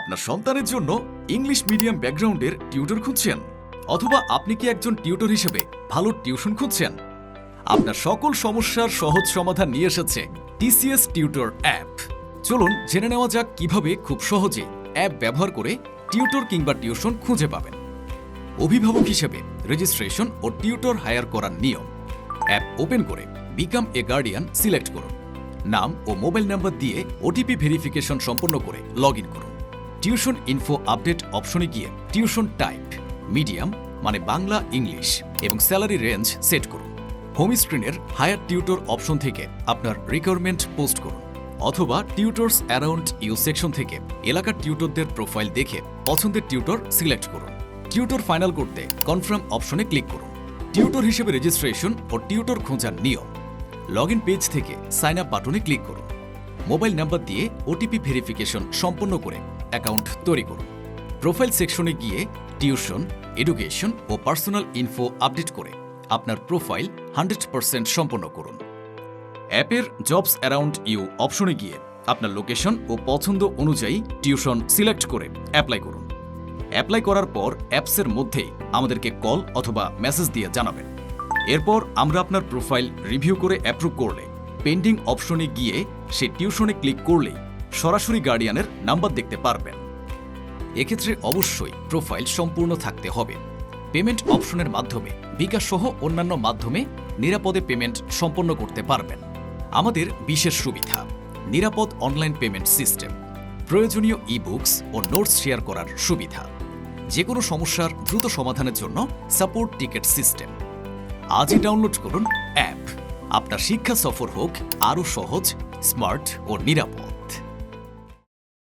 আপনার সন্তানের জন্য ইংলিশ মিডিয়াম ব্যাকগ্রাউন্ডের টিউটর খুঁজছেন, অথবা আপনি কি একজন টিউটর হিসেবে ভালো টিউশন খুঁজছেন? আপনার সকল সমস্যার সহজ সমাধান নিয়ে এসেছে টিসিএস টিউটর অ্যাপ। চলুন জেনে নেওয়া যাক কিভাবে খুব সহজে অ্যাপ ব্যবহার করে টিউটর কিংবা টিউশন খুঁজে পাবেন। অভিভাবক হিসেবে রেজিস্ট্রেশন ও টিউটর হায়ার করার নিয়ম। অ্যাপ ওপেন করে বিকাম এ গার্ডিয়ান সিলেক্ট করুন। নাম ও মোবাইল নাম্বার দিয়ে ওটিপি ভেরিফিকেশন সম্পন্ন করে লগ ইন করুন। টিউশন ইনফো আপডেট অপশনে গিয়ে টিউশন টাইপ মিডিয়াম মানে বাংলা ইংলিশ এবং স্যালারি রেঞ্জ সেট করুন। হোম স্ক্রিনের হায়ার টিউটর অপশন থেকে আপনার রিকোয়ারমেন্ট পোস্ট করুন, অথবা টিউটরস অ্যারাউন্ড ইউ সেকশন থেকে এলাকার টিউটরদের প্রোফাইল দেখে পছন্দের টিউটর সিলেক্ট করুন। টিউটর ফাইনাল করতে কনফার্ম অপশনে ক্লিক করুন। টিউটর হিসেবে রেজিস্ট্রেশন ও টিউটর খোঁজার নিয়ম। লগ ইন পেজ থেকে সাইন আপ বাটনে ক্লিক করুন। মোবাইল নাম্বার দিয়ে ওটিপি ভেরিফিকেশন সম্পন্ন করে অ্যাকাউন্ট তৈরি করুন। প্রোফাইল সেকশনে গিয়ে টিউশন, এডুকেশন ও পার্সোনাল ইনফো আপডেট করে আপনার প্রোফাইল 100% সম্পন্ন করুন। অ্যাপের জবস অ্যারাউন্ড ইউ অপশনে গিয়ে আপনার লোকেশন ও পছন্দ অনুযায়ী টিউশন সিলেক্ট করে অ্যাপ্লাই করুন। অ্যাপ্লাই করার পর অ্যাপসের মধ্যেই আমাদেরকে কল অথবা মেসেজ দিয়ে জানাবেন। এরপর আমরা আপনার প্রোফাইল রিভিউ করে অ্যাপ্রুভ করলে পেন্ডিং অপশনে গিয়ে সেই টিউশনে ক্লিক করলেই সরাসরি গার্ডিয়ানের নাম্বার দেখতে পারবেন। এক্ষেত্রে অবশ্যই প্রোফাইল সম্পূর্ণ থাকতে হবে। পেমেন্ট অপশনের মাধ্যমে বিকাশ সহ অন্যান্য মাধ্যমে নিরাপদে পেমেন্ট সম্পন্ন করতে পারবেন। আমাদের বিশেষ সুবিধা, নিরাপদ অনলাইন পেমেন্ট সিস্টেম, প্রয়োজনীয় ই-বুকস ও নোটস শেয়ার করার সুবিধা, যে কোনো সমস্যার দ্রুত সমাধানের জন্য সাপোর্ট টিকেট সিস্টেম। আজই ডাউনলোড করুন অ্যাপ। আপনার শিক্ষা সফর হোক আরও সহজ, স্মার্ট ও নিরাপদ।